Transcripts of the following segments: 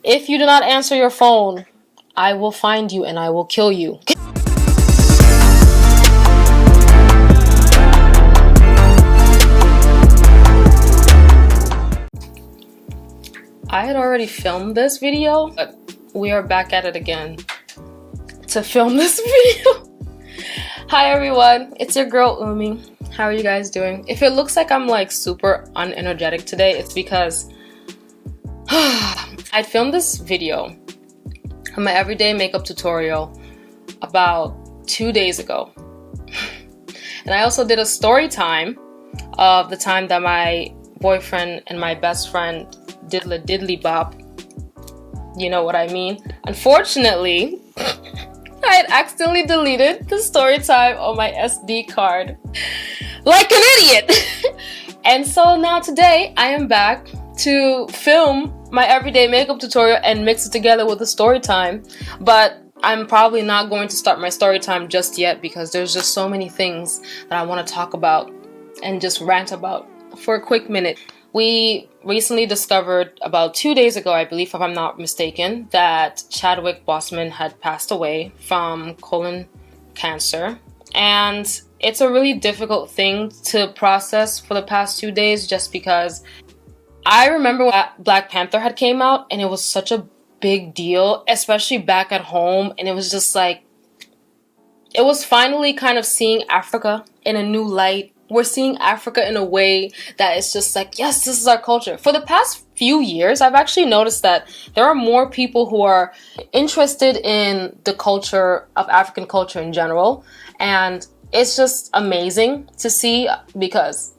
If you do not answer your phone, I will find you and I will kill you. I had already filmed this video, but we are back at it again to film this video. Hi everyone, it's your girl Umi. How are you guys doing? If it looks like I'm like super unenergetic today, it's because I filmed this video on my everyday makeup tutorial about 2 days ago. And I also did a story time of the time that my boyfriend and my best friend diddly diddly bop. You know what I mean? Unfortunately, I had accidentally deleted the story time on my SD card. Like an idiot! And so now today, I am back to film my everyday makeup tutorial and mix it together with the story time. But I'm probably not going to start my story time just yet because there's just so many things that I want to talk about and just rant about for a quick minute. We recently discovered about 2 days ago, I believe, if I'm not mistaken, that Chadwick Boseman had passed away from colon cancer. And it's a really difficult thing to process for the past 2 days just because I remember when Black Panther had came out and it was such a big deal, especially back at home. And it was just like, it was finally kind of seeing Africa in a new light. We're seeing Africa in a way that it's just like, yes, this is our culture. For the past few years, I've actually noticed that there are more people who are interested in the culture of African culture in general. And it's just amazing to see because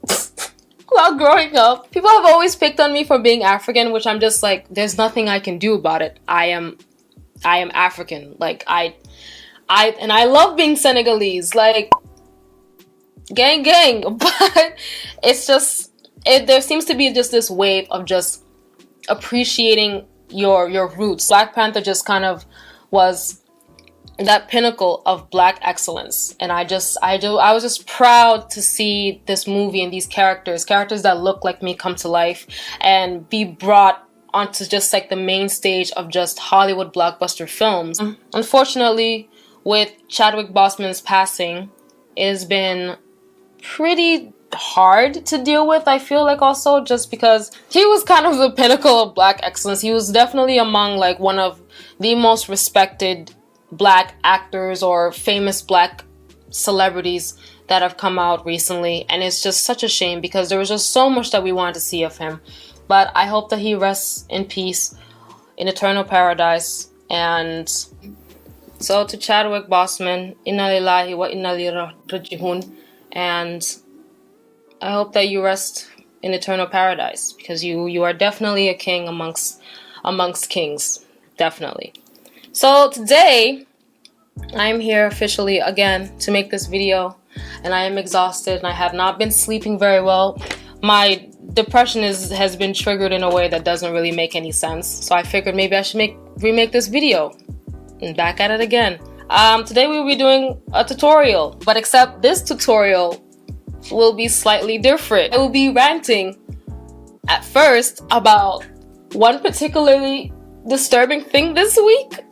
while growing up, people have always picked on me for being African, which I'm just like, there's nothing I can do about it. I am African. Like I love being Senegalese. Like, gang gang. But it's just there seems to be just this wave of just appreciating your roots. Black Panther just kind of was that pinnacle of Black excellence, and I was just proud to see this movie and these characters that look like me come to life and be brought onto just like the main stage of just Hollywood blockbuster films. Unfortunately, with Chadwick Boseman's passing, it has been pretty hard to deal with, I feel like, also just because he was kind of the pinnacle of Black excellence. He was definitely among like one of the most respected Black actors or famous Black celebrities that have come out recently, and it's just such a shame because there was just so much that we wanted to see of him. But I hope that he rests in peace in eternal paradise. And so to Chadwick Boseman, inna lillahi wa inna ilaihi raji'un. And I hope that you rest in eternal paradise because you are definitely a king amongst kings, definitely. So today I'm here officially again to make this video, and I am exhausted and I have not been sleeping very well. My depression has been triggered in a way that doesn't really make any sense. So I figured maybe I should remake this video and back at it again. Today we will be doing a tutorial, but except this tutorial will be slightly different. I will be ranting at first about one particularly disturbing thing this week,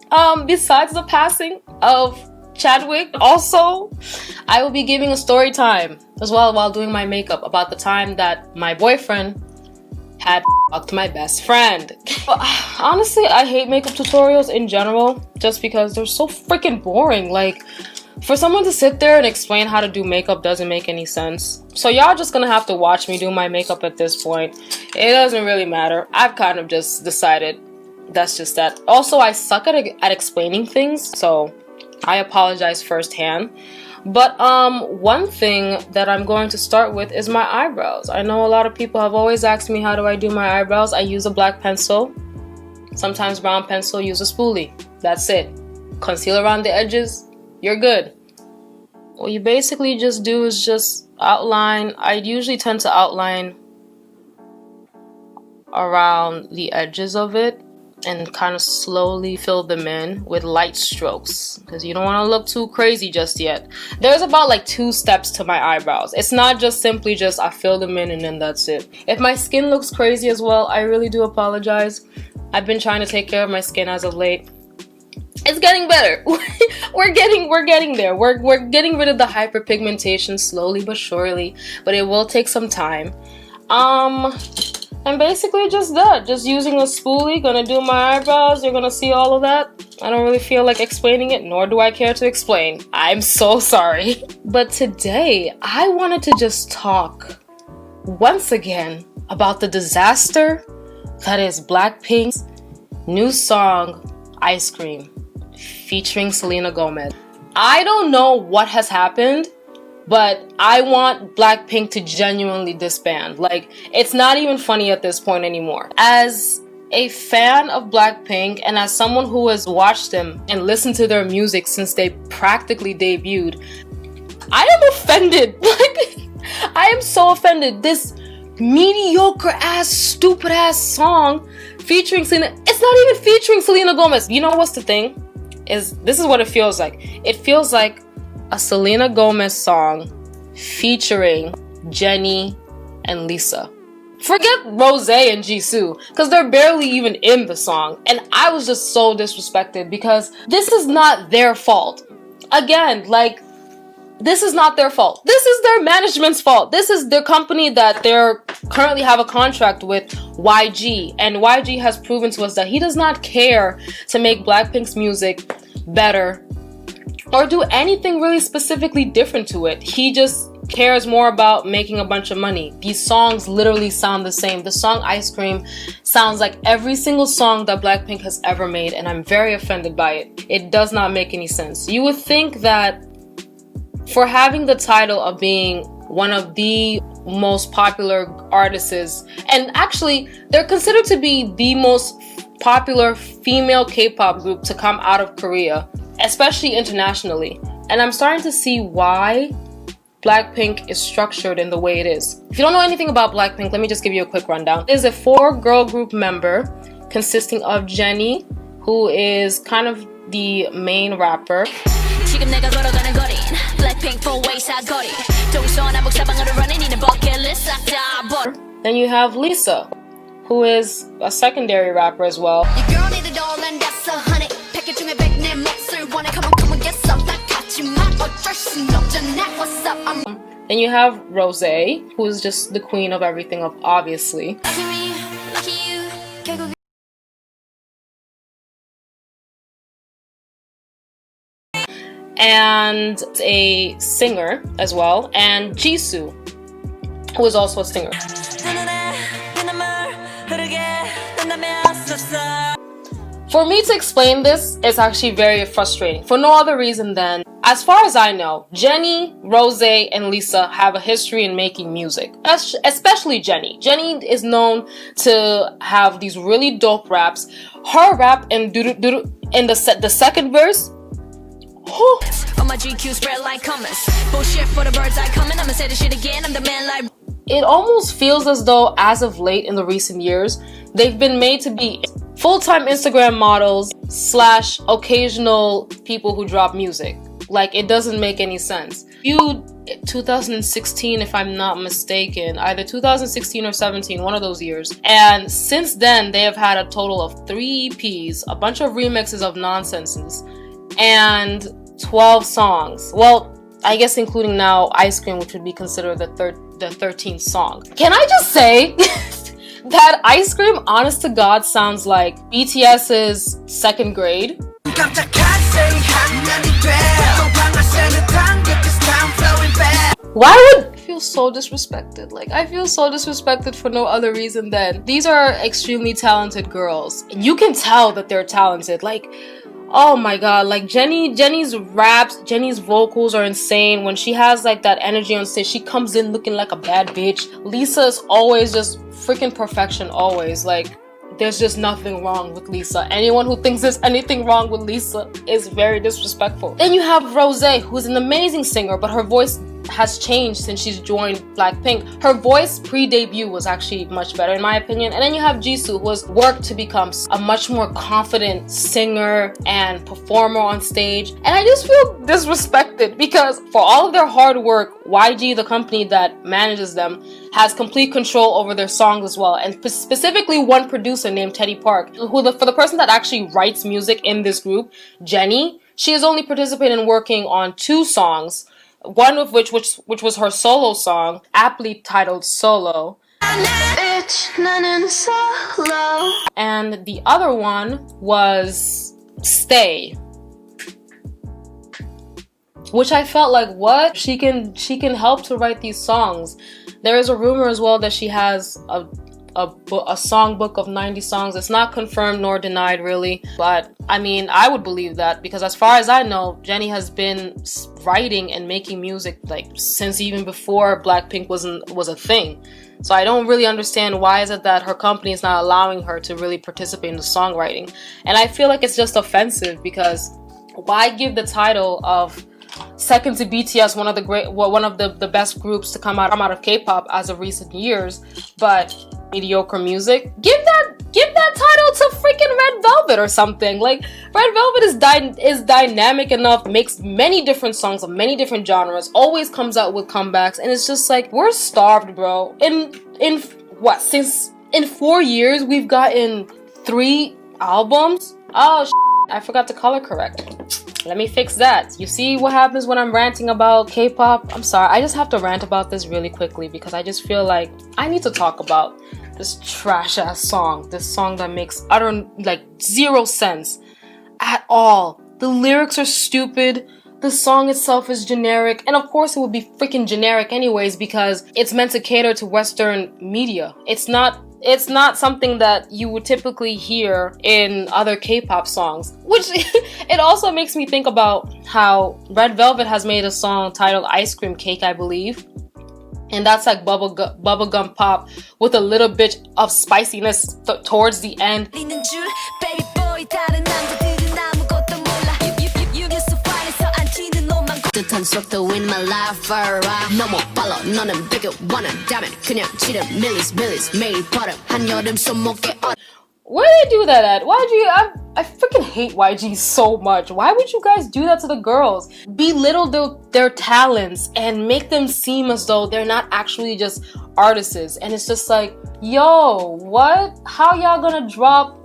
besides the passing of Chadwick. Also, I will be giving a story time as well while doing my makeup about the time that my boyfriend had fucked my best friend. Honestly, I hate makeup tutorials in general just because they're so freaking boring. Like, for someone to sit there and explain how to do makeup doesn't make any sense. So y'all just gonna have to watch me do my makeup at this point. It doesn't really matter. I've kind of just decided that's just that. Also, I suck at explaining things, so I apologize firsthand. But one thing that I'm going to start with is my eyebrows. I know a lot of people have always asked me how do I do my eyebrows. I use a black pencil, sometimes brown pencil, use a spoolie. That's it. Conceal around the edges, you're good. What you basically just do is just outline. I usually tend to outline around the edges of it and kind of slowly fill them in with light strokes because you don't want to look too crazy just yet. There's about like 2 steps to my eyebrows. It's not just simply just I fill them in and then that's it. If my skin looks crazy as well, I really do apologize. I've been trying to take care of my skin as of late. It's getting better. we're getting there. We're getting rid of the hyperpigmentation slowly but surely, but it will take some time. And basically just that. Just using a spoolie, gonna do my eyebrows. You're gonna see all of that. I don't really feel like explaining it, nor do I care to explain. I'm so sorry. But today, I wanted to just talk once again about the disaster that is Blackpink's new song, Ice Cream, featuring Selena Gomez. I don't know what has happened, but I want Blackpink to genuinely disband. Like, it's not even funny at this point anymore. As a fan of Blackpink and as someone who has watched them and listened to their music since they practically debuted, I am offended. Like, I am so offended. This mediocre ass, stupid ass song featuring Selena. It's not even featuring Selena Gomez. You know what's the thing? This is what it feels like. It feels like a Selena Gomez song featuring Jennie and Lisa. Forget Rose and Jisoo, because they're barely even in the song. And I was just so disrespected because this is not their fault. Again, like, this is not their fault. This is their management's fault. This is their company that they're currently have a contract with, YG. And YG has proven to us that he does not care to make Blackpink's music better or do anything really specifically different to it. He just cares more about making a bunch of money. These songs literally sound the same. The song Ice Cream sounds like every single song that Blackpink has ever made, and I'm very offended by it. It does not make any sense. You would think that for having the title of being one of the most popular artists, and actually they're considered to be the most popular female K-pop group to come out of Korea, especially internationally. And I'm starting to see why Blackpink is structured in the way it is. If you don't know anything about Blackpink, let me just give you a quick rundown. It is a 4-girl group member consisting of Jennie, who is kind of the main rapper. Then you have Lisa, who is a secondary rapper as well. Then you have Rose, who is just the queen of everything, obviously. And a singer as well, and Jisoo, who is also a singer. For me to explain this is actually very frustrating, for no other reason than, as far as I know, Jennie, Rose, and Lisa have a history in making music. Especially Jennie. Jennie is known to have these really dope raps. Her rap in the second verse, it almost feels as though, as of late in the recent years, they've been made to be full-time Instagram models / occasional people who drop music. Like, it doesn't make any sense. 2016, if I'm not mistaken, either 2016 or 17, one of those years. And since then, they have had a total of 3 EPs, a bunch of remixes of nonsenses, and 12 songs. Well, I guess including now Ice Cream, which would be considered the 13th song. Can I just say that Ice Cream, honest to God, sounds like BTS's second grade? Why would I feel so disrespected? Like, I feel so disrespected for no other reason than these are extremely talented girls. And you can tell that they're talented. Like, oh my god, like Jennie's raps, Jennie's vocals are insane. When she has like that energy on stage, she comes in looking like a bad bitch. Lisa's always just freaking perfection, always. Like, there's just nothing wrong with Lisa. Anyone who thinks there's anything wrong with Lisa is very disrespectful. Then you have Rose, who's an amazing singer, but her voice has changed since she's joined Blackpink. Her voice pre-debut was actually much better in my opinion. And then you have Jisoo, who has worked to become a much more confident singer and performer on stage. And I just feel disrespected because for all of their hard work, YG, the company that manages them, has complete control over their songs as well. And specifically one producer named Teddy Park, who for the person that actually writes music in this group, Jennie, she has only participated in working on 2 songs, one of which was her solo song, aptly titled Solo. And the other one was Stay, which I felt like, what? She can help to write these songs. There is a rumor as well that she has a songbook of 90 songs. It's not confirmed nor denied really, but I mean, I would believe that because as far as I know, Jennie has been writing and making music like since even before Blackpink was a thing. So I don't really understand why is it that her company is not allowing her to really participate in the songwriting. And I feel like it's just offensive because why give the title of second to BTS, one of the best groups to come out of K-pop as of recent years, but mediocre music? Give that title to freaking Red Velvet or something. Like, Red Velvet is dynamic enough, makes many different songs of many different genres, always comes out with comebacks, and it's just like, we're starved, bro. In 4 years we've gotten 3 albums. Oh I forgot to color correct. Let me fix that. You see what happens when I'm ranting about K-pop? I'm sorry, I just have to rant about this really quickly because I just feel like I need to talk about this trash ass song. This song that makes utter, like, 0 sense at all. The lyrics are stupid. The song itself is generic. And of course it would be freaking generic anyways because it's meant to cater to Western media. It's not something that you would typically hear in other K-pop songs, which it also makes me think about how Red Velvet has made a song titled Ice Cream Cake, I believe. And that's like bubblegum pop with a little bit of spiciness towards the end. Where did they do that at? YG, I freaking hate YG so much. Why would you guys do that to the girls? Belittle their talents and make them seem as though they're not actually just artists. And it's just like, yo, what? How y'all gonna drop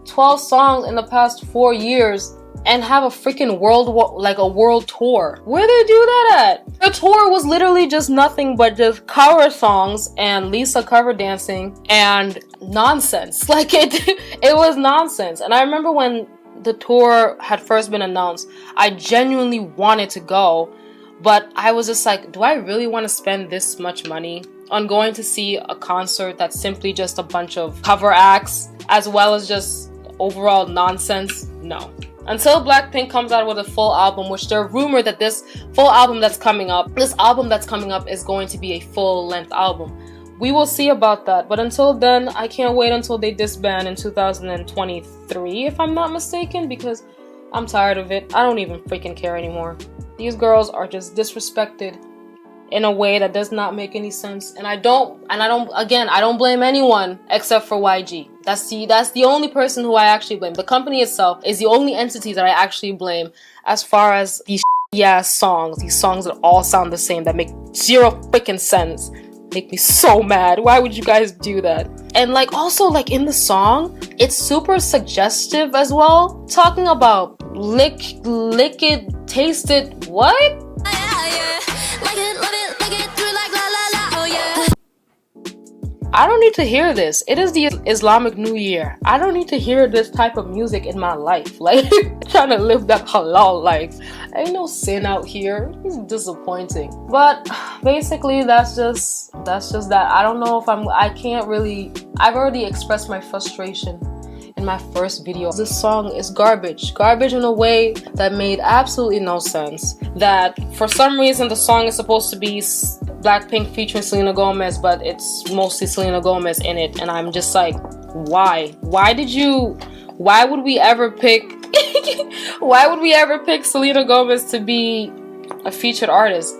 12 songs in the past 4 years and have a freaking world tour? Where they do that at? The tour was literally just nothing but just cover songs and Lisa cover dancing and nonsense. Like it was nonsense. And I remember when the tour had first been announced, I genuinely wanted to go, but I was just like, do I really want to spend this much money on going to see a concert that's simply just a bunch of cover acts as well as just overall nonsense? No. Until Blackpink comes out with a full album, which they're rumored that this album that's coming up is going to be a full-length album. We will see about that, but until then, I can't wait until they disband in 2023, if I'm not mistaken, because I'm tired of it. I don't even freaking care anymore. These girls are just disrespected in a way that does not make any sense, and I don't blame anyone except for YG. That's the only person who I actually blame. The company itself is the only entity that I actually blame as far as these ass songs, these songs that all sound the same, that make 0 freaking sense. Make me so mad. Why would you guys do that? And like also like in the song, it's super suggestive as well, talking about lick it, taste it, what? I don't need to hear this. It is the Islamic New Year. I don't need to hear this type of music in my life. Like, trying to live that halal life. Ain't no sin out here. It's disappointing. But basically, that's just that. I don't know if I've already expressed my frustration in my first video. This song is garbage. Garbage in a way that made absolutely no sense. That for some reason the song is supposed to be Blackpink featuring Selena Gomez, but it's mostly Selena Gomez in it, and I'm just like, why? Why would we ever pick Selena Gomez to be a featured artist?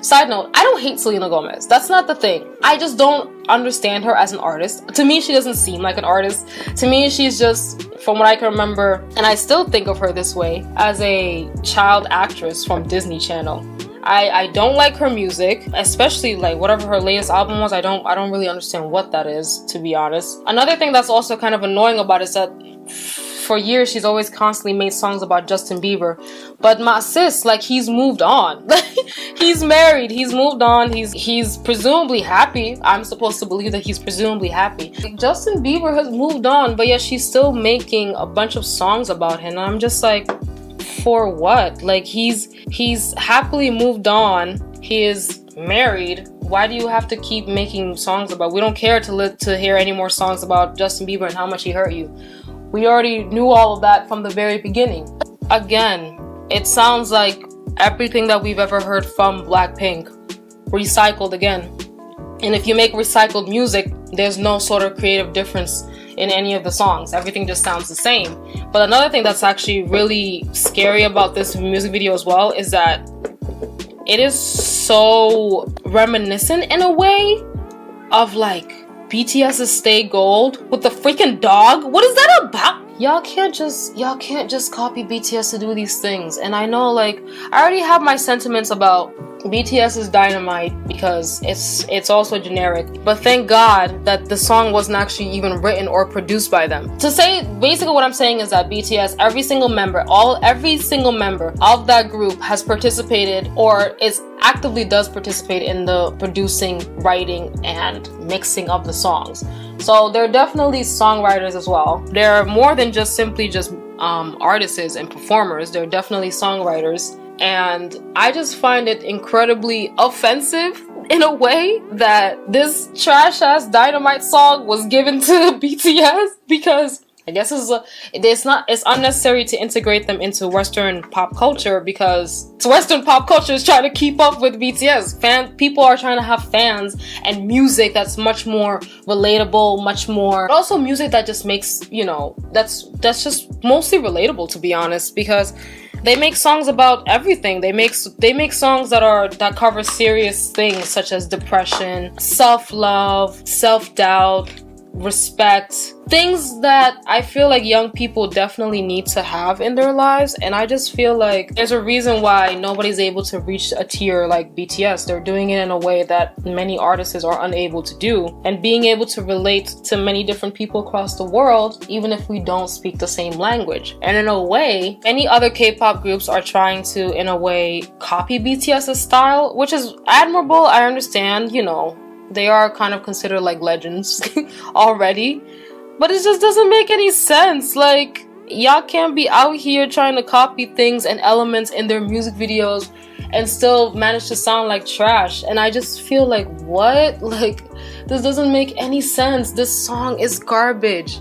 Side note, I don't hate Selena Gomez. That's not the thing. I just don't understand her as an artist. To me, she doesn't seem like an artist. To me, she's just, from what I can remember, and I still think of her this way, as a child actress from Disney Channel. I don't like her music, especially like whatever her latest album was. I don't really understand what that is, to be honest. Another thing that's also kind of annoying about it is that for years she's always constantly made songs about Justin Bieber, but my sis, like, he's moved on. He's married, he's moved on, he's presumably happy. I'm supposed to believe that he's presumably happy. Like, Justin Bieber has moved on, but yet she's still making a bunch of songs about him, and I'm just like, for what? Like, he's happily moved on, he is married. Why do you have to keep making songs about? We don't care to hear any more songs about Justin Bieber and how much he hurt you. We already knew all of that from the very beginning. Again, it sounds like everything that we've ever heard from Blackpink recycled again. And if you make recycled music, there's no sort of creative difference in any of the songs. Everything just sounds the same. But another thing that's actually really scary about this music video as well is that it is so reminiscent in a way of like BTS's Stay Gold with the freaking dog. What is that about? Y'all can't just copy BTS to do these things. And I know, like, I already have my sentiments about BTS's Dynamite because it's also generic. But thank God that the song wasn't actually even written or produced by them. To say, basically what I'm saying is that BTS, every single member of that group has participated or actively does participate in the producing, writing, and mixing of the songs. So they're definitely songwriters as well. They're more than just simply just artists and performers. They're definitely songwriters. And I just find it incredibly offensive in a way that this trash-ass Dynamite song was given to BTS, because I guess it's unnecessary to integrate them into Western pop culture, because Western pop culture is trying to keep up with BTS. People are trying to have fans and music that's much more relatable, much more, but also music that just makes, you know, that's just mostly relatable, to be honest, because they make songs about everything. They make songs that cover serious things such as depression, self-love, self-doubt, respect, things that I feel like young people definitely need to have in their lives. And I just feel like there's a reason why nobody's able to reach a tier like BTS. They're doing it in a way that many artists are unable to do, and being able to relate to many different people across the world, even if we don't speak the same language. And in a way, many other K-pop groups are trying to, in a way, copy BTS's style, which is admirable. I understand, you know, they are kind of considered like legends already, but it just doesn't make any sense. Like, y'all can't be out here trying to copy things and elements in their music videos and still manage to sound like trash. And I just feel like, what? Like, this doesn't make any sense. This song is garbage.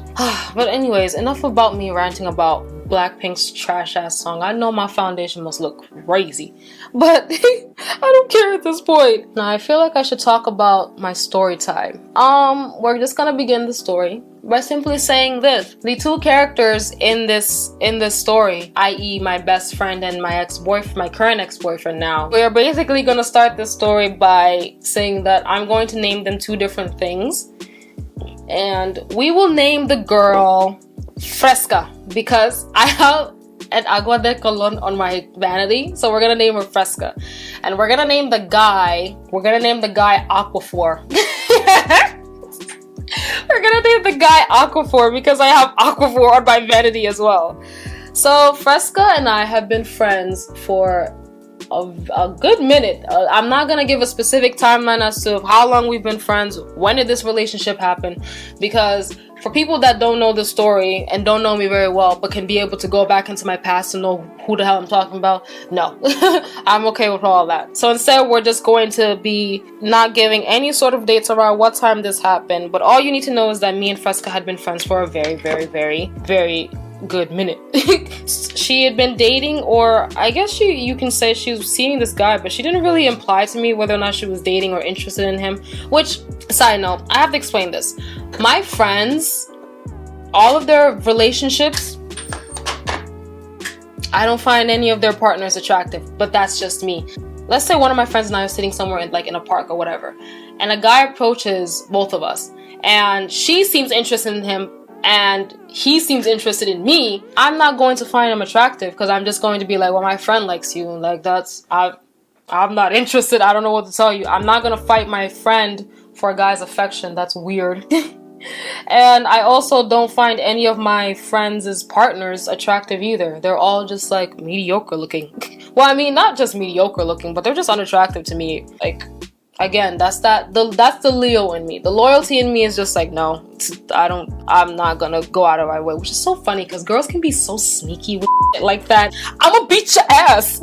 But anyways, enough about me ranting about Blackpink's trash ass song. I know my foundation must look crazy, but I don't care at this point. Now I feel like I should talk about my story time. We're just gonna begin the story by simply saying this: the two characters in this story, i.e. my best friend and my current ex-boyfriend now, we're basically gonna start this story by saying that I'm going to name them two different things, and we will name the girl Fresca, because I have an agua de colon on my vanity, so we're gonna name her Fresca. And we're gonna name the guy Aquaphor. We're gonna name the guy Aquaphor because I have Aquaphor on my vanity as well. So Fresca and I have been friends for a good minute. I'm not gonna give a specific timeline as to how long we've been friends, when did this relationship happen, because for people that don't know the story and don't know me very well but can be able to go back into my past to know who the hell I'm talking about, no. I'm okay with all that. So instead, we're just going to be not giving any sort of dates around what time this happened, but all you need to know is that me and Fresca had been friends for a very, very, very, very good minute. She had been dating, or I guess you can say she was seeing this guy, but she didn't really imply to me whether or not she was dating or interested in him. Which, side note, I have to explain this. My friends, all of their relationships, I don't find any of their partners attractive, but that's just me. let's say one of my friends and I are sitting somewhere in a park or whatever, and a guy approaches both of us, and she seems interested in him, and he seems interested in me, I'm not going to find him attractive, because I'm just going to be like, well, my friend likes you, and like, I'm not interested. I don't know what to tell you. I'm not gonna fight my friend for a guy's affection. That's weird. And I also don't find any of my friends' partners attractive either. They're all just like mediocre looking. Well, I mean, not just mediocre looking, but they're just unattractive to me. Like, again, that's the Leo in me. The loyalty in me is just like, no, I'm not gonna go out of my way, which is so funny because girls can be so sneaky with shit like that. I'ma beat your ass.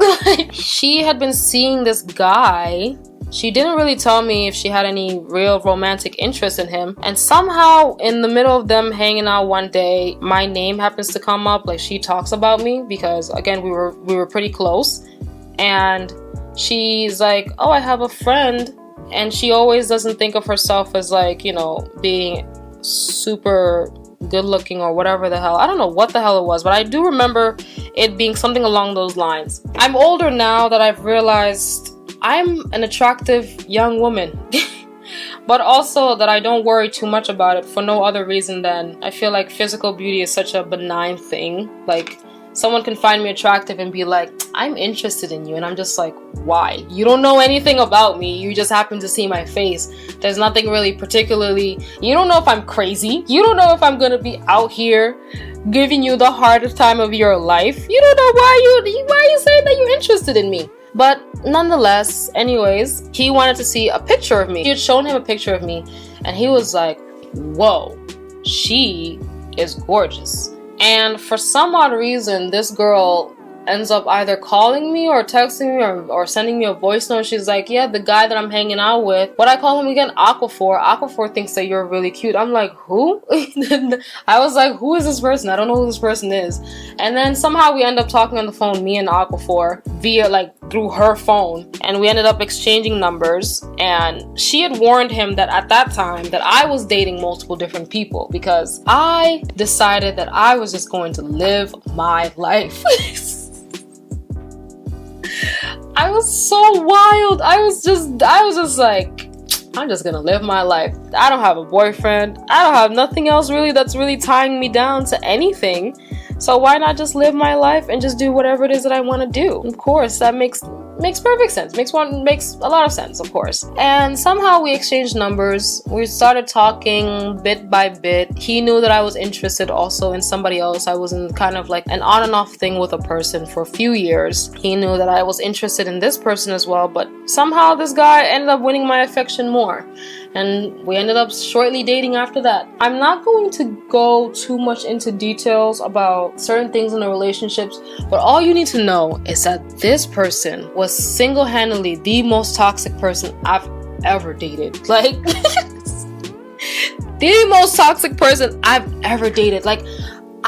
She had been seeing this guy. She didn't really tell me if she had any real romantic interest in him. And somehow in the middle of them hanging out one day, my name happens to come up. Like, she talks about me because, again, we were pretty close. And she's like, oh, I have a friend. And she always doesn't think of herself as, like, you know, being super good looking or whatever the hell. I don't know what the hell it was, but I do remember it being something along those lines. I'm older now that I've realized I'm an attractive young woman. But also that I don't worry too much about it for no other reason than I feel like physical beauty is such a benign thing. Like, someone can find me attractive and be like, I'm interested in you. And I'm just like, why? You don't know anything about me. You just happen to see my face. There's nothing really particularly, you don't know if I'm crazy. You don't know if I'm gonna be out here giving you the hardest time of your life. You don't know why you saying that you're interested in me. But nonetheless, anyways, he wanted to see a picture of me. She had shown him a picture of me and he was like, whoa, she is gorgeous. And for some odd reason, this girl ends up either calling me or texting me or sending me a voice note. She's like, yeah, the guy that I'm hanging out with, what I call him again, Aquaphor. Aquaphor thinks that you're really cute. I'm like, who? I was like, who is this person? I don't know who this person is. And then somehow we end up talking on the phone, me and Aquaphor, via through her phone. And we ended up exchanging numbers. And she had warned him that at that time that I was dating multiple different people because I decided that I was just going to live my life. I was so wild. I was just like, I'm just gonna live my life. I don't have a boyfriend. I don't have nothing else really that's really tying me down to anything. So why not just live my life and just do whatever it is that I want to do? Of course, that makes perfect sense. Makes a lot of sense, of course. And somehow we exchanged numbers. We started talking bit by bit. He knew that I was interested also in somebody else. I was in kind of like an on and off thing with a person for a few years. He knew that I was interested in this person as well, but somehow this guy ended up winning my affection more. And we ended up shortly dating after that. I'm not going to go too much into details about certain things in the relationships, but all you need to know is that this person was single-handedly the most toxic person I've ever dated. Like, the most toxic person I've ever dated. Like,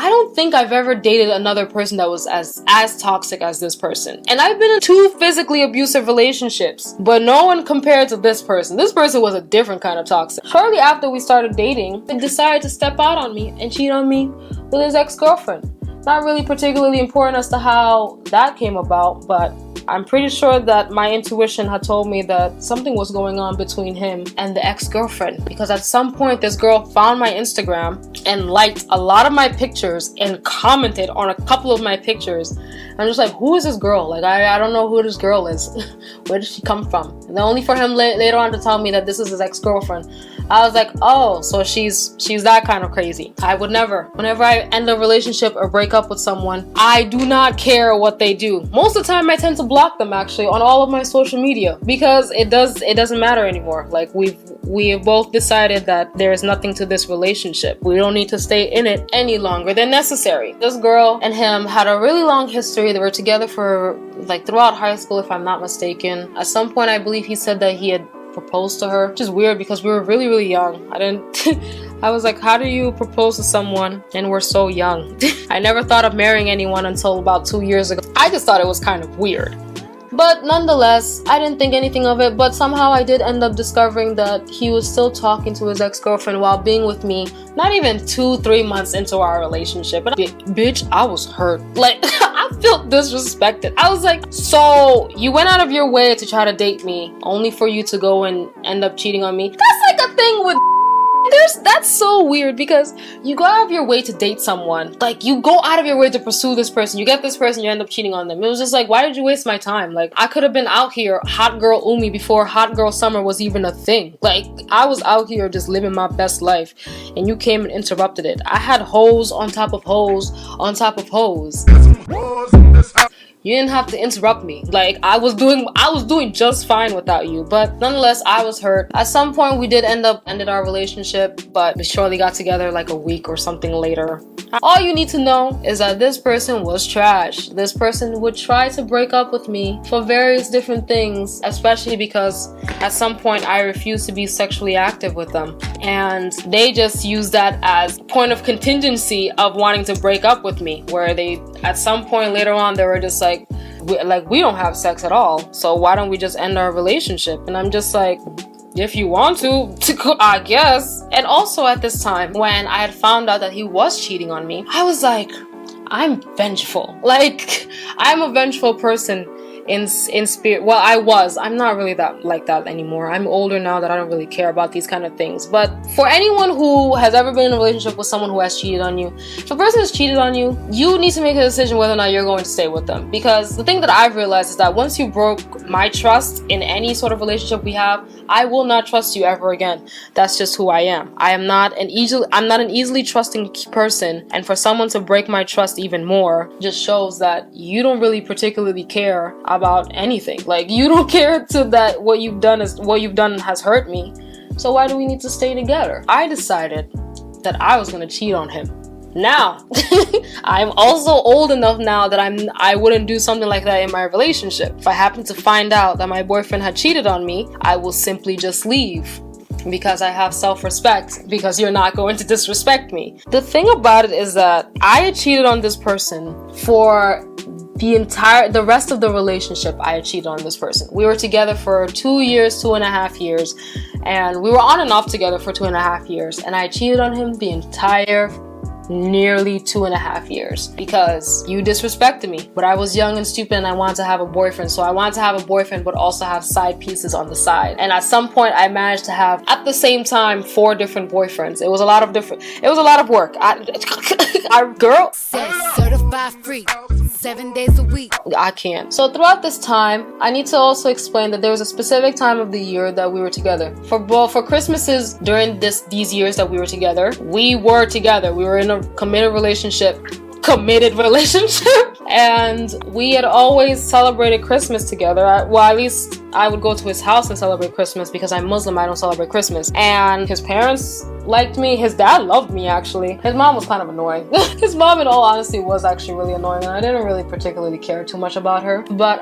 I don't think I've ever dated another person that was as toxic as this person. And I've been in 2 physically abusive relationships, but no one compared to this person. This person was a different kind of toxic. Shortly after we started dating, he decided to step out on me and cheat on me with his ex-girlfriend. Not really particularly important as to how that came about, but I'm pretty sure that my intuition had told me that something was going on between him and the ex-girlfriend, because at some point this girl found my Instagram and liked a lot of my pictures and commented on a couple of my pictures. I'm just like, who is this girl? Like, I don't know who this girl is. Where did she come from? And then only for him later on to tell me that this is his ex-girlfriend. I was like, oh, so she's that kind of crazy. I would never. Whenever I end a relationship or break up with someone, I do not care what they do. Most of the time I tend to block them actually on all of my social media because it doesn't matter anymore. Like, we have both decided that there is nothing to this relationship. We don't need to stay in it any longer than necessary. This girl and him had a really long history. They were together for like throughout high school, if I'm not mistaken. At some point, I believe he said that he had proposed to her, which is weird because we were really, really young. I was like, how do you propose to someone and we're so young? I never thought of marrying anyone until about 2 years ago. I just thought it was kind of weird. But nonetheless, I didn't think anything of it, but somehow I did end up discovering that he was still talking to his ex-girlfriend while being with me, not even 2-3 months into our relationship. And bitch, I was hurt. Like, I feel disrespected. I was like, so you went out of your way to try to date me only for you to go and end up cheating on me? That's like a thing with that's so weird, because you go out of your way to date someone, like you go out of your way to pursue this person, you get this person, you end up cheating on them. It was just like, why did you waste my time? Like, I could have been out here hot girl Umi before hot girl summer was even a thing. Like, I was out here just living my best life and you came and interrupted it. I had hoes on top of hoes on top of hoes. You didn't have to interrupt me. Like, I was doing just fine without you. But nonetheless, I was hurt. At some point, we did ended our relationship, but we shortly got together like a week or something later. All you need to know is that this person was trash. This person would try to break up with me for various different things, especially because at some point I refused to be sexually active with them. And they just used that as point of contingency of wanting to break up with me, where they, at some point later on, they were just like, we don't have sex at all, so why don't we just end our relationship? And I'm just like, if you want to, I guess. And also at this time, when I had found out that he was cheating on me, I was like, I'm vengeful. Like, I'm a vengeful person in spirit. Well, I'm not really that like that anymore. I'm older now that I don't really care about these kind of things. But for anyone who has ever been in a relationship with someone who has cheated on you, if a person has cheated on you, you need to make a decision whether or not you're going to stay with them. Because the thing that I've realized is that once you broke my trust in any sort of relationship we have, I will not trust you ever again. That's just who I am. I'm not an easily trusting person, and for someone to break my trust even more just shows that you don't really particularly care about anything. Like, you don't care to that what you've done has hurt me. So why do we need to stay together? I decided that I was gonna cheat on him. Now, I'm also old enough now that I wouldn't do something like that in my relationship. If I happen to find out that my boyfriend had cheated on me, I will simply just leave. Because I have self-respect, because you're not going to disrespect me. The thing about it is that I had cheated on this person for the rest of the relationship. I had cheated on this person. We were together for 2.5 years, and we were on and off together for 2.5 years, and I cheated on him the entire nearly 2.5 years because you disrespected me. But I was young and stupid and I wanted to have a boyfriend, so I wanted to have a boyfriend but also have side pieces on the side. And at some point I managed to have at the same time 4 different boyfriends. It was a lot of work. Girl, certified free 7 days a week. I can't. So throughout this time, I need to also explain that there was a specific time of the year that we were together. For Christmases during these years that we were together, we were together. We were in a committed relationship, and we had always celebrated Christmas together. Well, at least I would go to his house and celebrate Christmas because I'm Muslim. I don't celebrate Christmas. And his parents liked me. His dad loved me, actually. His mom was kind of annoying. His mom, in all honesty, was actually really annoying, and I didn't really particularly care too much about her. But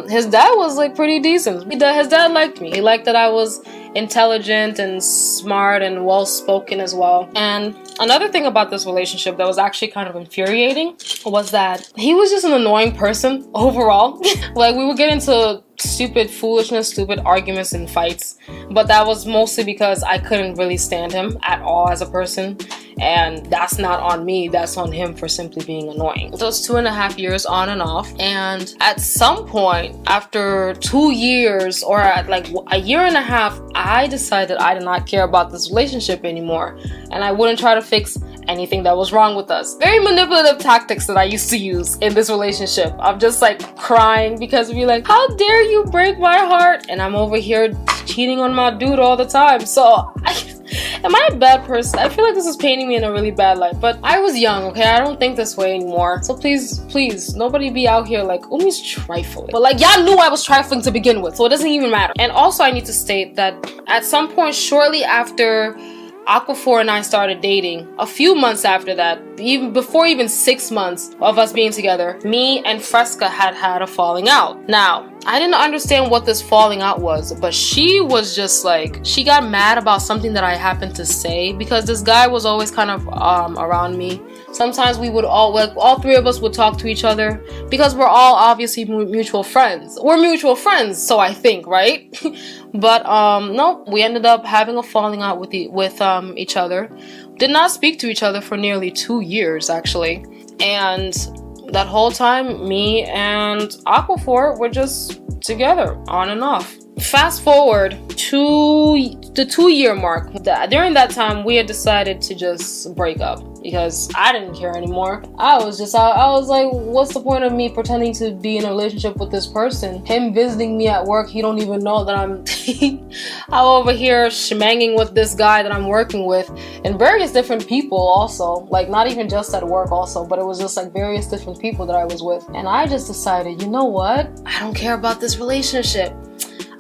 his dad was like pretty decent. His dad liked me. He liked that I was intelligent and smart and well-spoken as well. And another thing about this relationship that was actually kind of infuriating was that he was just an annoying person overall. Like, we would get into stupid foolishness, stupid arguments and fights, but that was mostly because I couldn't really stand him at all as a person, and that's not on me, that's on him for simply being annoying. So it's 2.5 years on and off, and at some point after 2 years, or at like a year and a half, I decided I did not care about this relationship anymore, and I wouldn't try to fix anything that was wrong with us. Very manipulative tactics that I used to use in this relationship. I'm just like crying because we're like, how dare you break my heart? And I'm over here cheating on my dude all the time. So am I a bad person? I feel like this is painting me in a really bad light, but I was young, okay? I don't think this way anymore. So please, nobody be out here like, Umi's trifling. But like, y'all knew I was trifling to begin with, so it doesn't even matter. And also I need to state that at some point shortly after Aquaphor and I started dating, a few months after that, even before 6 months of us being together, me and Fresca had a falling out. Now, I didn't understand what this falling out was, but she was just like, she got mad about something that I happened to say because this guy was always kind of around me. Sometimes we would all 3 of us would talk to each other because we're all obviously mutual friends. We're mutual friends, so I think, right? But no, we ended up having a falling out with each other. Did not speak to each other for nearly 2 years, actually. And that whole time, me and Aquaphor were just together on and off. Fast forward to the 2-year mark. During that time, we had decided to just break up because I didn't care anymore. I was like, what's the point of me pretending to be in a relationship with this person? Him visiting me at work, he don't even know that I'm over here shemanging with this guy that I'm working with, and various different people also, like not even just at work also, but it was just like various different people that I was with. And I just decided, you know what? I don't care about this relationship.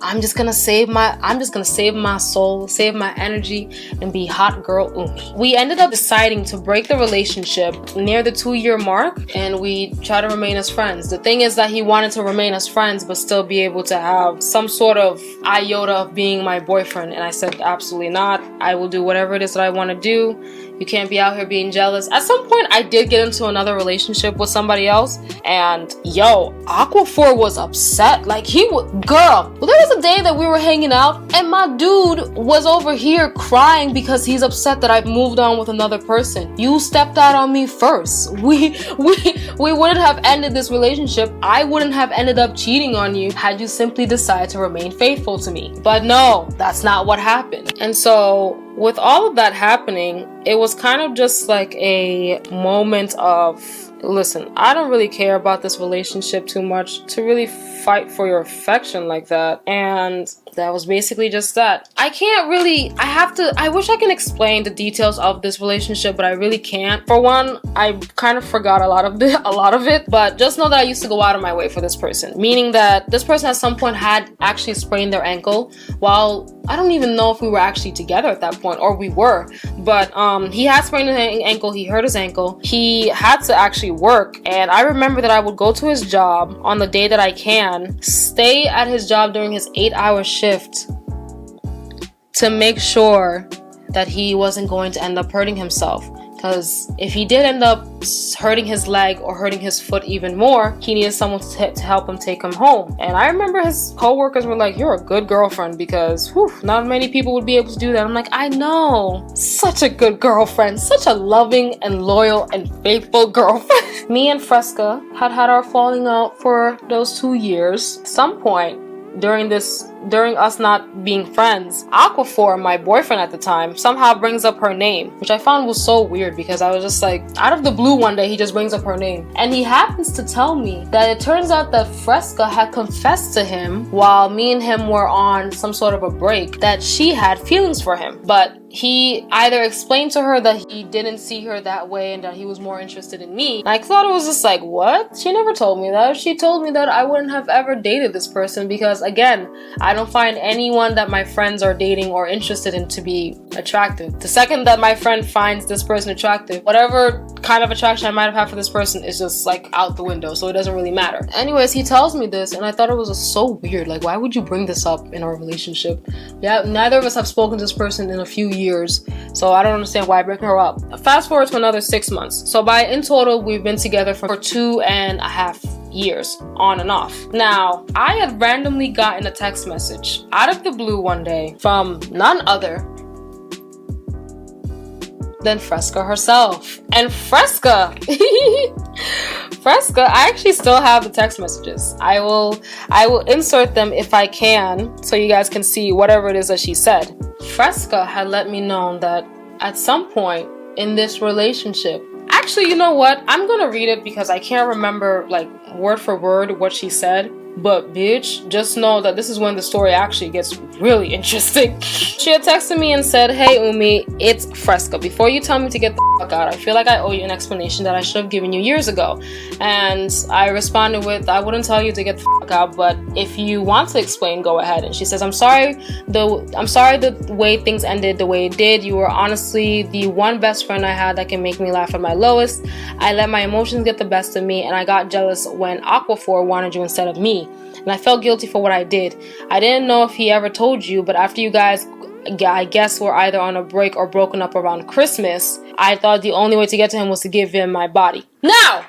I'm just gonna save my soul, save my energy, and be hot girl oomph. We ended up deciding to break the relationship near the 2-year mark, and we try to remain as friends. The thing is that he wanted to remain as friends, but still be able to have some sort of iota of being my boyfriend. And I said, absolutely not. I will do whatever it is that I want to do. You can't be out here being jealous. At some point, I did get into another relationship with somebody else, and yo, Aquaphor was upset. Like girl, well, there was a day that we were hanging out, and my dude was over here crying because he's upset that I've moved on with another person. You stepped out on me first. We wouldn't have ended this relationship. I wouldn't have ended up cheating on you had you simply decided to remain faithful to me. But no, that's not what happened. And so, with all of that happening, it was kind of just like a moment of, listen, I don't really care about this relationship too much to really fight for your affection like that. And that was basically just that. I wish I can explain the details of this relationship, but I really can't. For one, I kind of forgot a lot of it, but just know that I used to go out of my way for this person. Meaning that this person at some point had actually sprained their ankle while I don't even know if we were actually together at that point, or we were, but he had sprained his ankle, he hurt his ankle, he had to actually work, and I remember that I would go to his job on the day that I can, stay at his job during his 8-hour shift to make sure that he wasn't going to end up hurting himself. Because if he did end up hurting his leg or hurting his foot even more, he needed someone to help him take him home. And I remember his co-workers were like, you're a good girlfriend, because not many people would be able to do that. I'm like, I know. Such a good girlfriend. Us loving and loyal and faithful girlfriend. Me and Fresca had our falling out for those 2 years. At some point during us not being friends, Aquaphor, my boyfriend at the time, somehow brings up her name, which I found was so weird because I was just like, out of the blue one day, he just brings up her name. And he happens to tell me that it turns out that Fresca had confessed to him while me and him were on some sort of a break that she had feelings for him. But he either explained to her that he didn't see her that way and that he was more interested in me. And I thought it was just like, what? She never told me that. She told me that I wouldn't have ever dated this person because, again, I don't find anyone that my friends are dating or interested in to be attractive. The second that my friend finds this person attractive, whatever kind of attraction I might have had for this person is just like out the window, so it doesn't really matter. Anyways, he tells me this and I thought it was just so weird. Like, why would you bring this up in our relationship? Yeah, neither of us have spoken to this person in a few years, so I don't understand why I bring her up. Fast forward to another 6 months. So in total, we've been together for 2.5 years, on and off. Now, I had randomly gotten a text message out of the blue one day from none other than Fresca herself. And Fresca, I actually still have the text messages. I will insert them if I can, so you guys can see whatever it is that she said. Fresca had let me know that at some point in this relationship, actually, you know what? I'm gonna read it because I can't remember like word for word what she said. But bitch, just know that this is when the story actually gets really interesting. She had texted me and said, hey Umi, it's Fresca. Before you tell me to get the fuck out, I feel like I owe you an explanation that I should have given you years ago. And I responded with, I wouldn't tell you to get the fuck out, but if you want to explain, go ahead. And she says, I'm sorry the way things ended the way it did. You were honestly the one best friend I had that can make me laugh at my lowest. I let my emotions get the best of me, and I got jealous when Aquaphor wanted you instead of me. And I felt guilty for what I did. I didn't know if he ever told you, but after you guys, I guess, were either on a break or broken up around Christmas, I thought the only way to get to him was to give him my body. Now,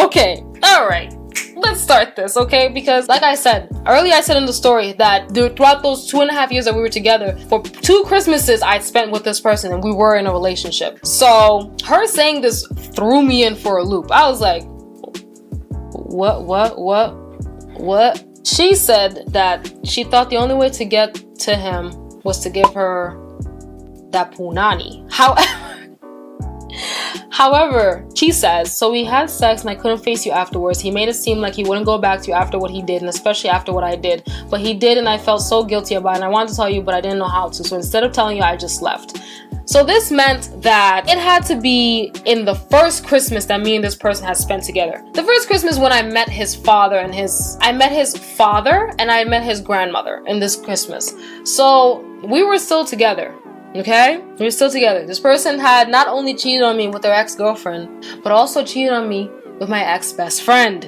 okay, all right. let's start this, okay? Because like I said earlier, I said in the story that throughout those 2.5 years that we were together, for 2 Christmases I'd spent with this person and we were in a relationship. So her saying this threw me in for a loop. I was like, what? She said that she thought the only way to get to him was to give her that punani. However, she says, so we had sex and I couldn't face you afterwards. He made it seem like he wouldn't go back to you after what he did, and especially after what I did. But he did, and I felt so guilty about it, and I wanted to tell you, but I didn't know how to. So instead of telling you, I just left. So this meant that it had to be in the first Christmas that me and this person had spent together. The first Christmas when I met his father and I met his grandmother in this Christmas. So we were still together. Okay? We were still together. This person had not only cheated on me with their ex-girlfriend, but also cheated on me with my ex-best friend.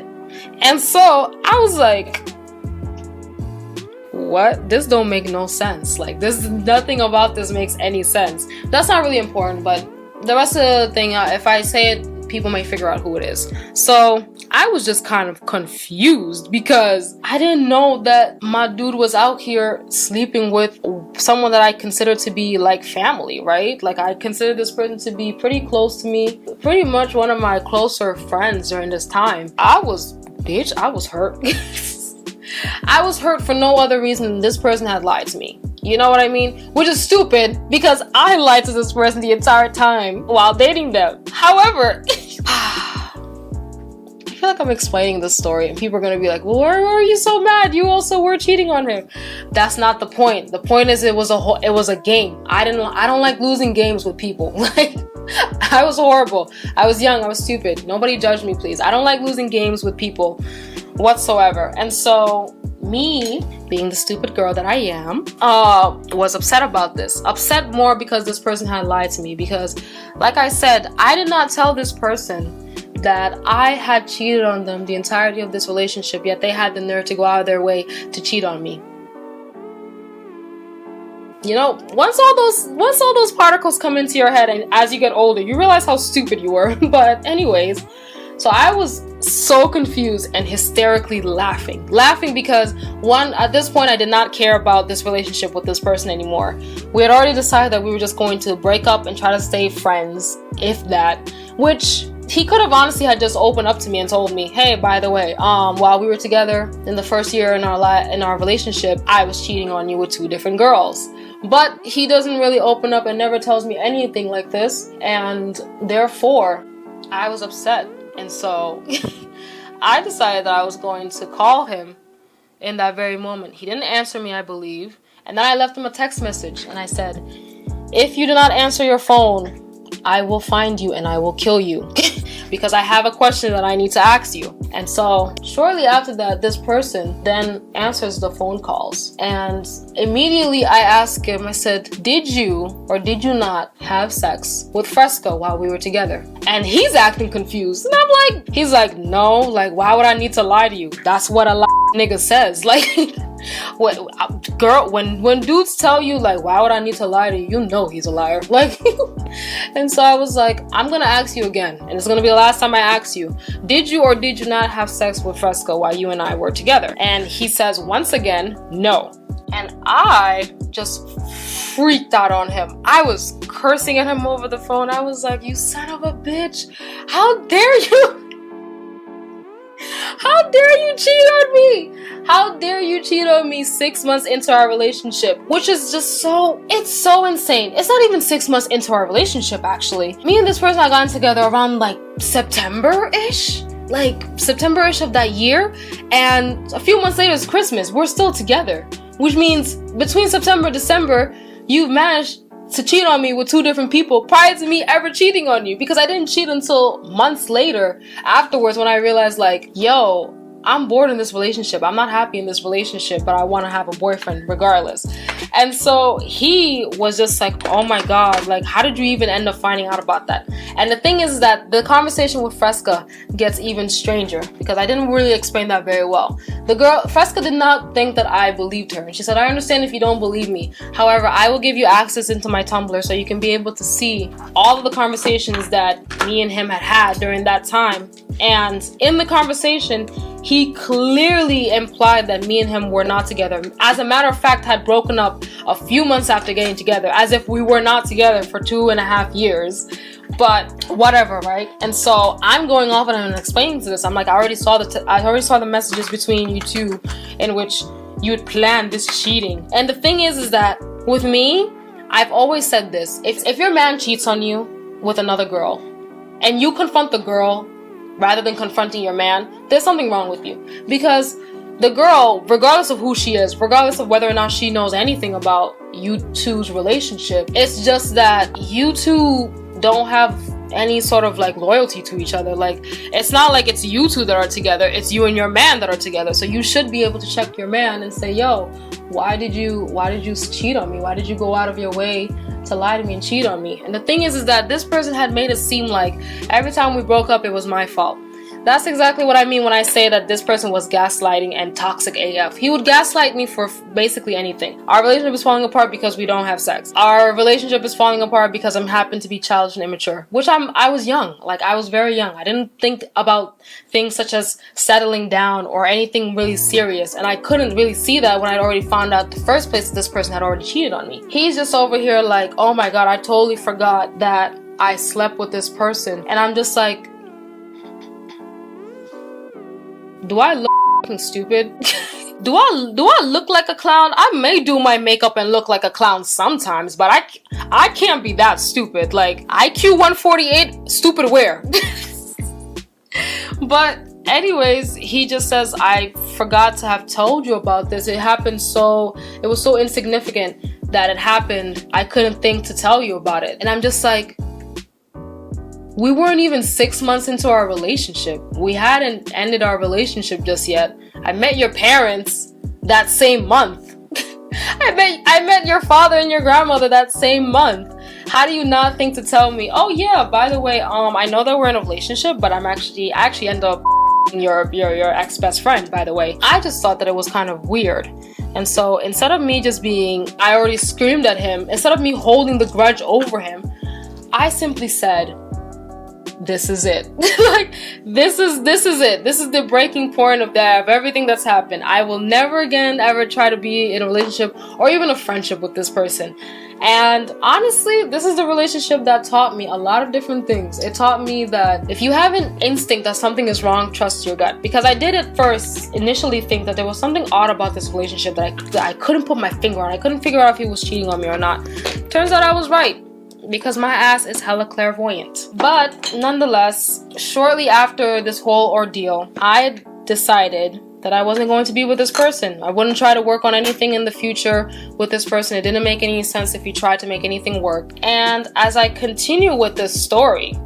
And so I was like, what? This don't make no sense. Like, nothing about this makes any sense. That's not really important, but the rest of the thing, if I say it, people may figure out who it is. So I was just kind of confused because I didn't know that my dude was out here sleeping with someone that I consider to be like family, right? Like, I consider this person to be pretty close to me, pretty much one of my closer friends during this time. I was hurt. I was hurt for no other reason than this person had lied to me. You know what I mean? Which is stupid because I lied to this person the entire time while dating them. However, I feel like I'm explaining this story and people are gonna be like, well, why are you so mad? You also were cheating on him. That's not the point. The point is it was a game. I don't like losing games with people. Like, I was horrible. I was young. I was stupid. Nobody judge me, please. I don't like losing games with people whatsoever. And so me, being the stupid girl that I am, was upset about this. Upset more because this person had lied to me. Because, like I said, I did not tell this person that I had cheated on them the entirety of this relationship, yet they had the nerve to go out of their way to cheat on me. You know, once all those particles come into your head and as you get older, you realize how stupid you were. But anyways, so I was so confused and hysterically laughing because one, at this point I did not care about this relationship with this person anymore. We had already decided that we were just going to break up and try to stay friends, if that, which he could have honestly had just opened up to me and told me, hey, by the way, while we were together in the first year in our relationship, I was cheating on you with 2 different girls. But he doesn't really open up and never tells me anything like this, and therefore I was upset. And so I decided that I was going to call him in that very moment. He didn't answer me, I believe. And then I left him a text message and I said, if you do not answer your phone, I will find you and I will kill you because I have a question that I need to ask you. And so shortly after that, this person then answers the phone calls. And immediately I asked him, I said, did you or did you not have sex with Fresco while we were together? And he's acting confused. And I'm like, he's like, no, like, why would I need to lie to you? That's what a nigga says. Like, girl, when dudes tell you, like, why would I need to lie to you? You know he's a liar. Like, and so I was like, I'm gonna ask you again. And it's gonna be the last time I ask you. Did you or did you not have sex with Fresco while you and I were together? And he says once again, no. And I just freaked out on him. I was cursing at him over the phone. I was like, you son of a bitch. How dare you? How dare you cheat on me? How dare you cheat on me 6 months into our relationship? Which is just it's so insane. It's not even 6 months into our relationship, actually. Me and this person had gotten together around like September-ish. Like September-ish of that year. And a few months later is Christmas. We're still together. Which means between September and December, you've managed to cheat on me with 2 different people prior to me ever cheating on you, because I didn't cheat until months later afterwards when I realized, like, yo, I'm bored in this relationship. I'm not happy in this relationship, but I want to have a boyfriend regardless. And so he was just like, oh my God, like, how did you even end up finding out about that? And the thing is that the conversation with Fresca gets even stranger because I didn't really explain that very well. Fresca did not think that I believed her. And she said, I understand if you don't believe me. However, I will give you access into my Tumblr so you can be able to see all of the conversations that me and him had during that time. And in the conversation, he clearly implied that me and him were not together. As a matter of fact, had broken up a few months after getting together, as if we were not together for 2.5 years. But whatever, right? And so I'm going off and I'm explaining to this. I'm like, I already saw the messages between you two in which you had planned this cheating. And the thing is that with me, I've always said this: if your man cheats on you with another girl and you confront the girl rather than confronting your man, there's something wrong with you. Because the girl, regardless of who she is, regardless of whether or not she knows anything about you two's relationship, it's just that you two don't have any sort of like loyalty to each other. Like, it's not like it's you two that are together, it's you and your man that are together. So you should be able to check your man and say, yo, why did you cheat on me? Why did you go out of your way to lie to me and cheat on me? And the thing is that this person had made it seem like every time we broke up it was my fault. That's exactly what I mean when I say that this person was gaslighting and toxic AF. He would gaslight me for basically anything. Our relationship is falling apart because we don't have sex. Our relationship is falling apart because I happen to be childish and immature. Which I was young. Like, I was very young. I didn't think about things such as settling down or anything really serious. And I couldn't really see that when I'd already found out the first place that this person had already cheated on me. He's just over here like, oh my god, I totally forgot that I slept with this person. And I'm just like, do I look fucking stupid? do I look like a clown? I may do my makeup and look like a clown sometimes, but I can't be that stupid. Like, IQ 148, stupid where? But anyways, he just says, I forgot to have told you about this. It was so insignificant that it happened. I couldn't think to tell you about it. And I'm just like, we weren't even 6 months into our relationship. We hadn't ended our relationship just yet. I met your parents that same month. I met your father and your grandmother that same month. How do you not think to tell me, oh yeah, by the way, I know that we're in a relationship, but I actually end up your ex-best friend, by the way. I just thought that it was kind of weird. And so instead of me just being, I already screamed at him, instead of me holding the grudge over him, I simply said, this is it. Like, this is it. This is the breaking point of everything that's happened. I will never again ever try to be in a relationship or even a friendship with this person. And honestly, this is the relationship that taught me a lot of different things. It taught me that if you have an instinct that something is wrong, trust your gut. Because I did at first initially think that there was something odd about this relationship that I couldn't put my finger on. I couldn't figure out if he was cheating on me or not. Turns out I was right, because my ass is hella clairvoyant. But nonetheless, shortly after this whole ordeal, I decided that I wasn't going to be with this person. I wouldn't try to work on anything in the future with this person. It didn't make any sense if you tried to make anything work. And as I continue with this story,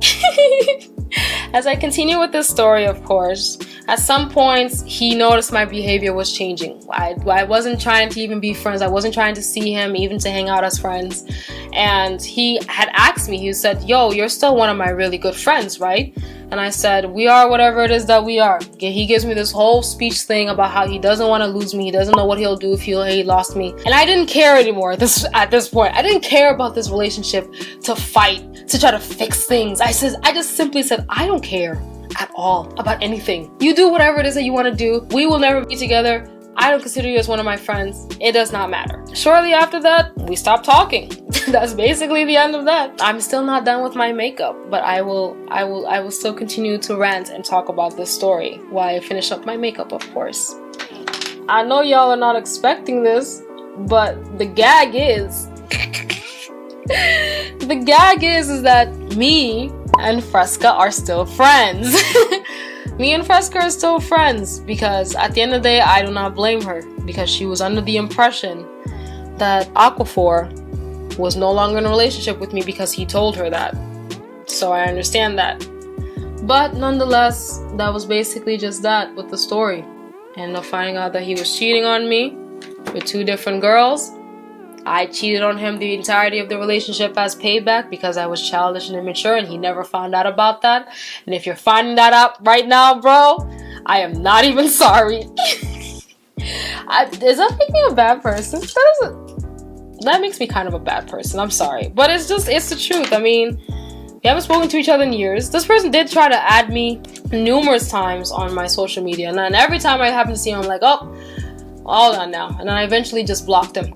of course, at some points he noticed my behavior was changing. I wasn't trying to even be friends. I wasn't trying to see him, even to hang out as friends. And he had asked me, he said, yo, you're still one of my really good friends, right? And I said, we are whatever it is that we are. He gives me this whole speech thing about how he doesn't want to lose me. He doesn't know what he'll do if he lost me. And I didn't care anymore at this point. I didn't care about this relationship to fight, to try to fix things. I just simply said, I don't care at all about anything. You do whatever it is that you want to do. We will never be together. I don't consider you as one of my friends. It does not matter. Shortly after that, we stopped talking. That's basically the end of that. I'm still not done with my makeup, but I will still continue to rant and talk about this story while I finish up my makeup, of course. I know y'all are not expecting this, but the gag is is that me and Fresca are still friends. Me and Fresca are still friends because at the end of the day, I do not blame her, because she was under the impression that Aquaphor was no longer in a relationship with me because he told her that. So I understand that. But nonetheless, that was basically just that with the story. I ended up finding out that he was cheating on me with 2 different girls. I cheated on him the entirety of the relationship as payback because I was childish and immature, and he never found out about that. And if you're finding that out right now, bro, I am not even sorry. Does that make me a bad person? That makes me kind of a bad person. I'm sorry. But it's the truth. I mean, we haven't spoken to each other in years. This person did try to add me numerous times on my social media, and then every time I happen to see him, I'm like, oh, hold on now, and then I eventually just blocked him.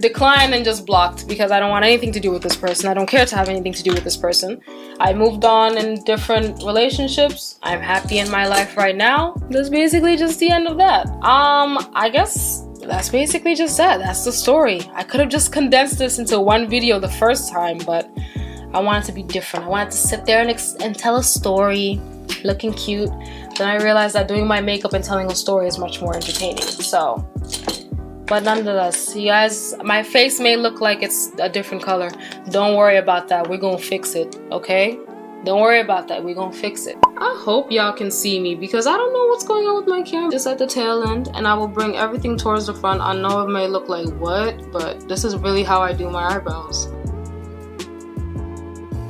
Declined and just blocked, because I don't want anything to do with this person. I don't care to have anything to do with this person. I moved on in different relationships. I'm happy in my life right now. That's basically just the end of that. I guess that's basically just that. That's the story. I could have just condensed this into one video the first time, but I wanted to be different. I wanted to sit there and tell a story, looking cute. Then I realized that doing my makeup and telling a story is much more entertaining. So, but nonetheless, you guys, my face may look like it's a different color. Don't worry about that. We're gonna fix it, okay? Don't worry about that. We're gonna fix it. I hope y'all can see me, because I don't know what's going on with my camera. Just at the tail end, and I will bring everything towards the front. I know it may look like what, but this is really how I do my eyebrows.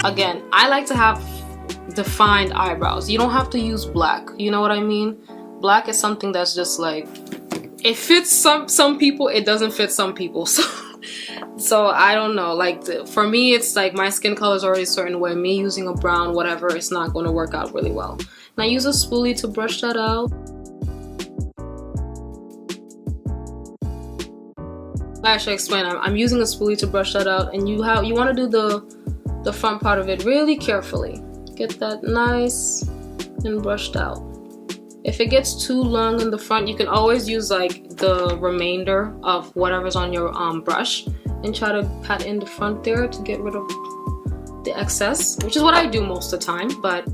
Again, I like to have defined eyebrows. You don't have to use black. You know what I mean? Black is something that's just like, it fits some people, it doesn't fit some people. So I don't know, like for me it's like my skin color is already a certain way. Me using a brown whatever, it's not going to work out really well. And I use a spoolie to brush that out. I should explain. I'm using a spoolie to brush that out, and you want to do the front part of it really carefully. Get that nice and brushed out. If it gets too long in the front, you can always use like the remainder of whatever's on your brush and try to pat in the front there to get rid of the excess, which is what I do most of the time. But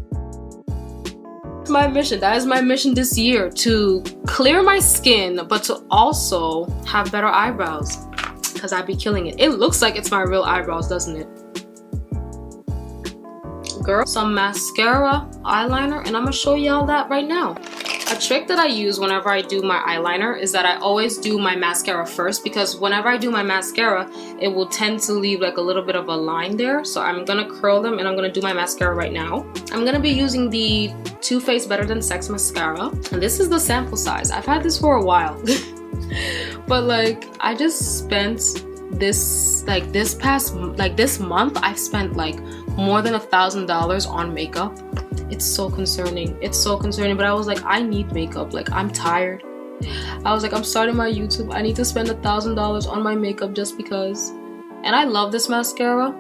my mission, that is my mission this year, to clear my skin but to also have better eyebrows, because I be killing it. It looks like it's my real eyebrows, doesn't it? Girl, some mascara, eyeliner, and I'm gonna show y'all that right now. A trick that I use whenever I do my eyeliner is that I always do my mascara first, because whenever I do my mascara, it will tend to leave like a little bit of a line there. So I'm gonna curl them, and I'm gonna do my mascara right now. I'm gonna be using the Too Faced Better Than Sex mascara, and this is the sample size. I've had this for a while, but like I just spent this month, I've spent like more than $1,000 on makeup. It's so concerning. It's so concerning. But I was like, I need makeup. Like, I'm tired. I was like, I'm starting my YouTube. I need to spend $1,000 on my makeup just because. And I love this mascara.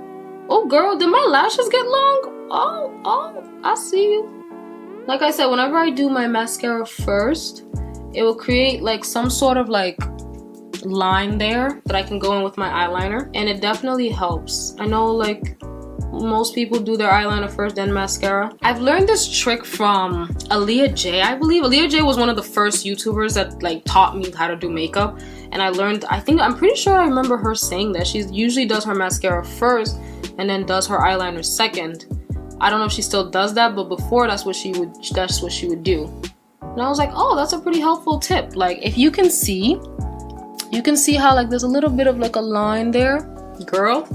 Oh, girl, did my lashes get long? Oh, I see you. Like I said, whenever I do my mascara first, it will create like some sort of like line there that I can go in with my eyeliner, and it definitely helps. I know like most people do their eyeliner first, then mascara. I've learned this trick from Aaliyah J, I believe. Aaliyah J was one of the first YouTubers that like taught me how to do makeup, and I'm pretty sure I remember her saying that she usually does her mascara first and then does her eyeliner second. I don't know if she still does that, but before that's what she would do. And I was like, oh, that's a pretty helpful tip. Like if you can see how like there's a little bit of like a line there, girl.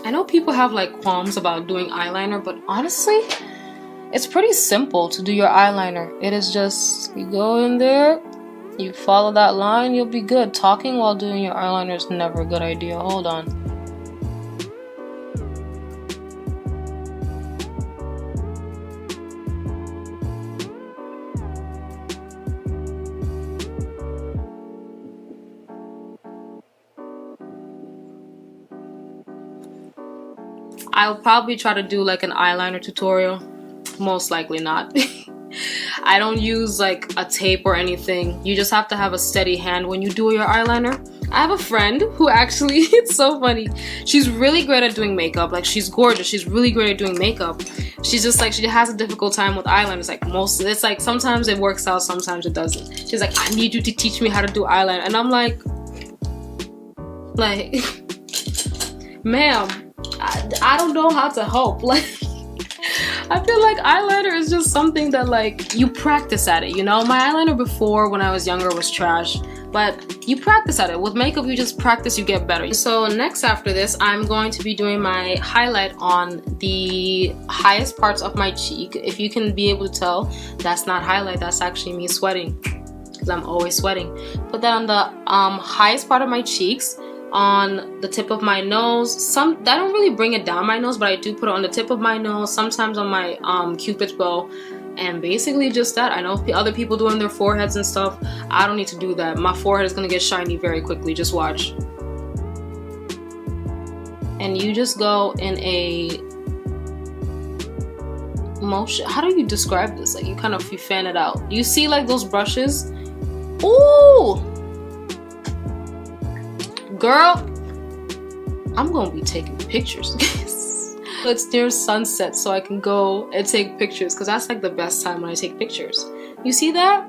I know people have like qualms about doing eyeliner, but honestly, it's pretty simple to do your eyeliner. It is just, you go in there, you follow that line, you'll be good. Talking while doing your eyeliner is never a good idea. Hold on. I'll probably try to do like an eyeliner tutorial. Most likely not. I don't use like a tape or anything. You just have to have a steady hand when you do your eyeliner. I have a friend who actually, it's so funny. She's really great at doing makeup. Like she's gorgeous. She's really great at doing makeup. She's just like, she has a difficult time with eyeliner. It's like sometimes it works out, sometimes it doesn't. She's like, I need you to teach me how to do eyeliner. And I'm like, ma'am, I don't know how to help. Like, I feel like eyeliner is just something that like you practice at it, you know? My eyeliner before when I was younger was trash. but you practice at it. With makeup, you just practice, you get better. So next after this, I'm going to be doing my highlight on the highest parts of my cheek. If you can be able to tell, that's not highlight, that's actually me sweating, because I'm always sweating. Put that on the highest part of my cheeks, on the tip of my nose. I don't really bring it down my nose, but I do put it on the tip of my nose, sometimes on my cupid's bow, and basically just that. I know other people do on their foreheads and stuff. I don't need to do that. My forehead is gonna get shiny very quickly, just watch. And you just go in a motion. How do you describe this? Like, you fan it out. You see like those brushes? Ooh! Girl, I'm gonna be taking pictures. It's near sunset, so I can go and take pictures, because that's like the best time when I take pictures. You see that?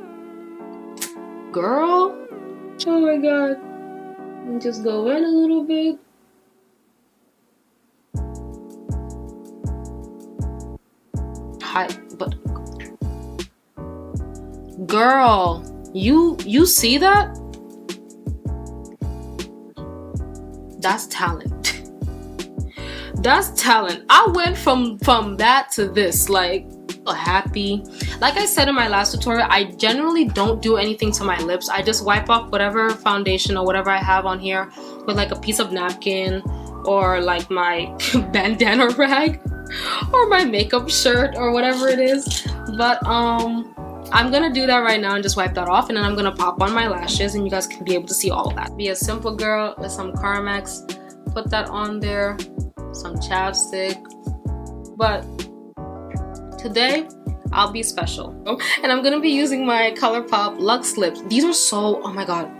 Girl, oh my god. And just go in a little bit. Hi, but girl, you see that? That's talent. That's talent. I went from that to this, like a happy. Like I said in my last tutorial, I generally don't do anything to my lips. I just wipe off whatever foundation or whatever I have on here with like a piece of napkin, or like my bandana rag, or my makeup shirt, or whatever it is. But I'm gonna do that right now and just wipe that off, and then I'm gonna pop on my lashes, and you guys can be able to see all of that. Be a simple girl with some Carmex, put that on there, some chapstick. But today I'll be special, and I'm gonna be using my ColourPop Luxe Lips. These are so, oh my god,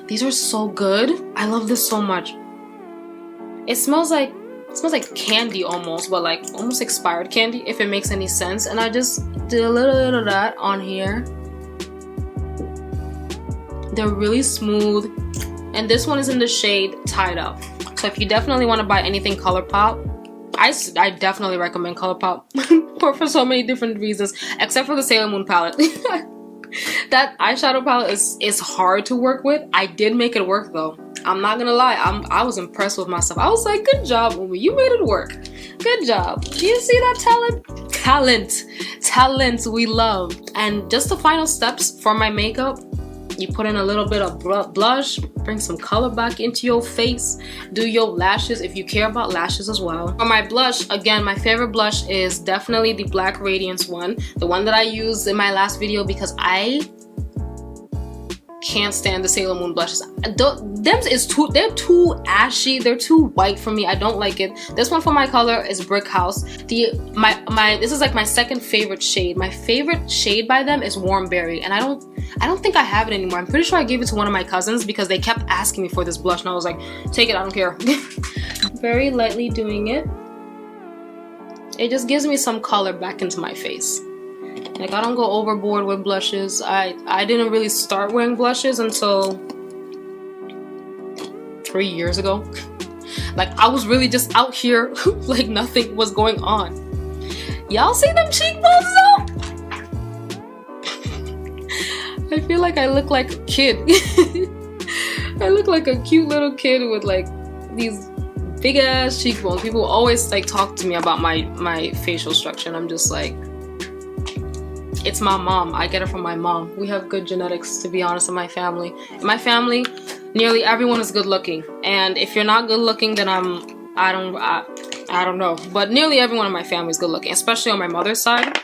these are so good. I love this so much. It smells like candy almost, but like almost expired candy, if it makes any sense. And I just did a little bit of that on here. They're really smooth, and this one is in the shade Tied Up. So if you definitely want to buy anything ColourPop, I definitely recommend ColourPop for so many different reasons, except for the Sailor Moon palette. That eyeshadow palette is hard to work with. I did make it work though. I'm not gonna lie, I was impressed with myself. I was like, good job, Umi, you made it work. Good job. Do you see that talent? Talent we love. And just the final steps for my makeup. You put in a little bit of blush, bring some color back into your face, do your lashes if you care about lashes as well. For my blush, again, my favorite blush is definitely the Black Radiance one, the one that I used in my last video, because I can't stand the Sailor Moon blushes. They're too ashy, they're too white for me. I don't like it. This one for my color is Brick House. This is like my second favorite shade. My favorite shade by them is Warm Berry, and I don't think I have it anymore. I'm pretty sure I gave it to one of my cousins because they kept asking me for this blush, and I was like, take it, I don't care. Very lightly doing it. It just gives me some color back into my face. Like, I don't go overboard with blushes. I didn't really start wearing blushes until 3 years ago. Like, I was really just out here like nothing was going on. Y'all see them cheekbones though? I feel like I look like a kid. I look like a cute little kid with like these big ass cheekbones. People always like talk to me about my facial structure, and I'm just like, it's my mom. I get it from my mom. We have good genetics, to be honest, in my family. In my family, nearly everyone is good looking, and if you're not good looking, then I don't know. But nearly everyone in my family is good looking, especially on my mother's side.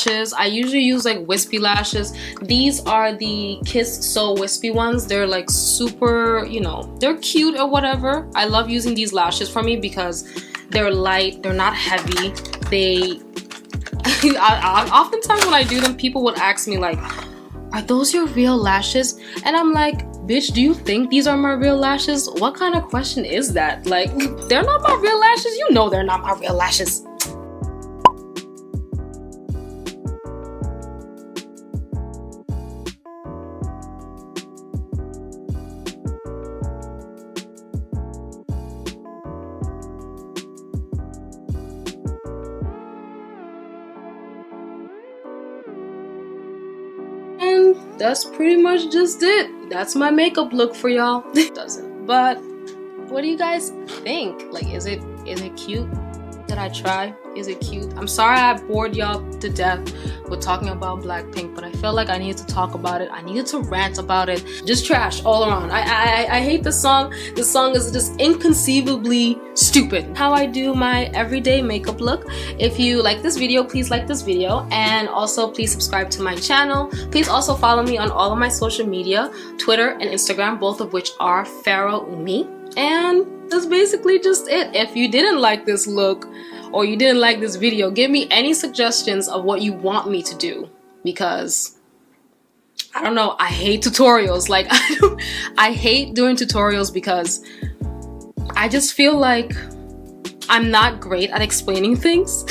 I usually use like wispy lashes. These are the Kiss So Wispy ones. They're like super, you know, they're cute or whatever. I love using these lashes for me because they're light, they're not heavy. Oftentimes when I do them, people would ask me like, are those your real lashes? And I'm like, bitch, do you think these are my real lashes? What kind of question is that? Like, they're not my real lashes? You know they're not my real lashes. that's pretty much just it. That's my makeup look for y'all. Doesn't, but what do you guys think? Like, is it cute? Did I try? Is it cute? I'm sorry I bored y'all to death with talking about Blackpink, but I felt like I needed to talk about it. I needed to rant about it. Just trash all around. I hate the song. The song is just inconceivably stupid. How I do my everyday makeup look. If you like this video, please like this video, and also please subscribe to my channel. Please also follow me on all of my social media, Twitter and Instagram, both of which are Pharaoh Umi. And that's basically just it. If you didn't like this look or you didn't like this video, give me any suggestions of what you want me to do, because I don't know, I hate tutorials. Like, I hate doing tutorials because I just feel like I'm not great at explaining things.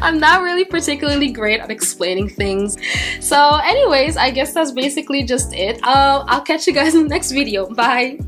I'm not really particularly great at explaining things. So anyways, I guess that's basically just it. I'll catch you guys in the next video. Bye.